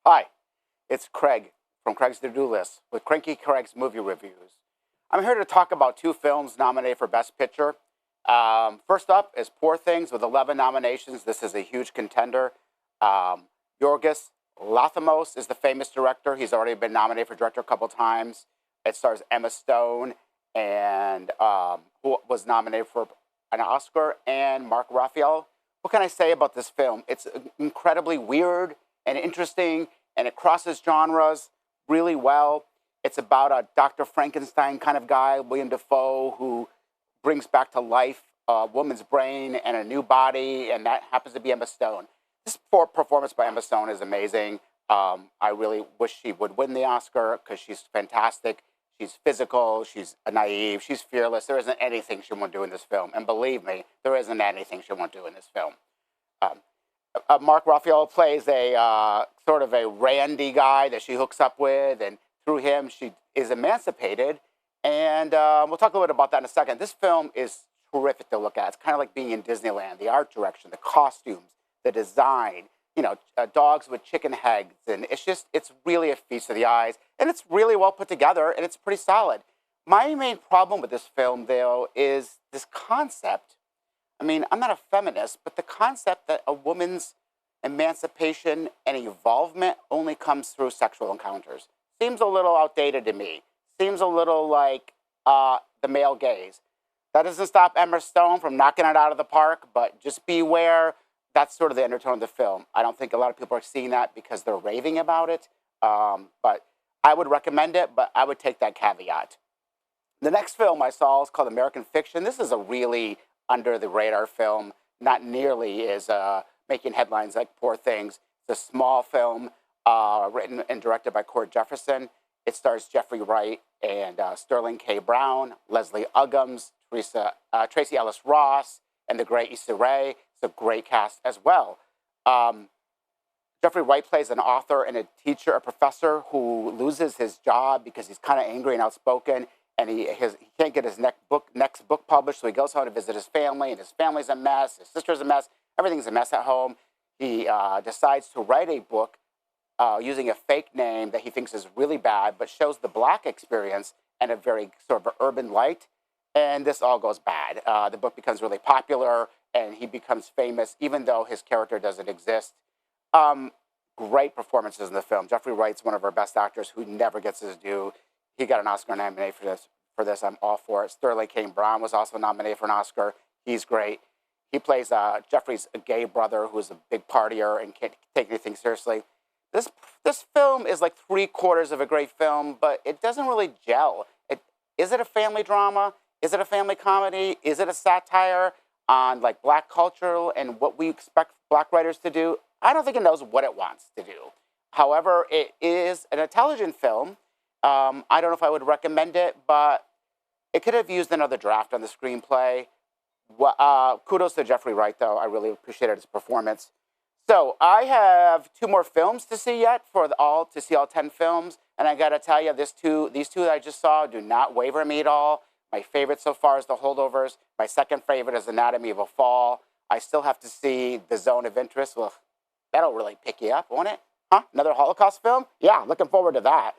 Hi, it's Craig from Craig's To-Do List with Cranky Craig's Movie Reviews. I'm here to talk about two films nominated for Best Picture. First up is Poor Things with 11 nominations. This is a huge contender. Yorgos Lanthimos is the famous director. He's already been nominated for director a couple times. It stars Emma Stone, and who was nominated for an Oscar, and Mark Ruffalo. What can I say about this film? It's incredibly weird and interesting, and it crosses genres really well. It's about a Dr. Frankenstein kind of guy, William Dafoe, who brings back to life a woman's brain and a new body, and that happens to be Emma Stone. This performance by Emma Stone is amazing. I really wish she would win the Oscar because she's fantastic. She's physical, she's naive, she's fearless. There isn't anything she won't do in this film. And believe me, there isn't anything she won't do in this film. Mark Ruffalo plays a sort of a randy guy that she hooks up with, and through him she is emancipated. And we'll talk a little bit about that in a second. This film is terrific to look at. It's kind of like being in Disneyland. The art direction, the costumes, the design, dogs with chicken heads. And it's really a feast of the eyes. And it's really well put together, and it's pretty solid. My main problem with this film, though, is this concept. I mean, I'm not a feminist, but the concept that a woman's emancipation and involvement only comes through sexual encounters seems a little outdated to me. Seems a little like the male gaze. That doesn't stop Emma Stone from knocking it out of the park, but just beware. That's sort of the undertone of the film. I don't think a lot of people are seeing that because they're raving about it. But I would recommend it, but I would take that caveat. The next film I saw is called American Fiction. This is a really under-the-radar film, not nearly as making headlines like Poor Things. It's a small film written and directed by Cord Jefferson. It stars Jeffrey Wright and Sterling K. Brown, Leslie Uggams, Tracy Ellis Ross, and the great Issa Rae. It's a great cast as well. Jeffrey Wright plays an author and a teacher, a professor who loses his job because he's kind of angry and outspoken, and he can't get his next book published, so he goes home to visit his family, and his family's a mess, his sister's a mess, everything's a mess at home. He decides to write a book using a fake name that he thinks is really bad, but shows the Black experience in a very sort of urban light, and this all goes bad. The book becomes really popular, and he becomes famous, even though his character doesn't exist. Great performances in the film. Jeffrey Wright's one of our best actors who never gets his due. He got an Oscar nomination for this. I'm all for it. Sterling K. Brown was also nominated for an Oscar. He's great. He plays Jeffrey's gay brother who's a big partier and can't take anything seriously. This film is like 3/4 of a great film, but it doesn't really gel. Is it a family drama? Is it a family comedy? Is it a satire on like Black culture and what we expect Black writers to do? I don't think it knows what it wants to do. However, it is an intelligent film. I don't know if I would recommend it, but it could have used another draft on the screenplay. Kudos to Jeffrey Wright, though. I really appreciated his performance. So I have 2 more films to see yet to see all 10 films. And I got to tell you, these two that I just saw do not waver me at all. My favorite so far is The Holdovers. My second favorite is Anatomy of a Fall. I still have to see The Zone of Interest. Well, that'll really pick you up, won't it? Huh? Another Holocaust film? Yeah, looking forward to that.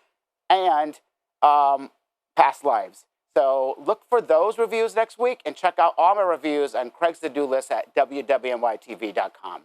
And Past Lives. So look for those reviews next week and check out all my reviews on Craig's To-Do List at WWNYTV.com.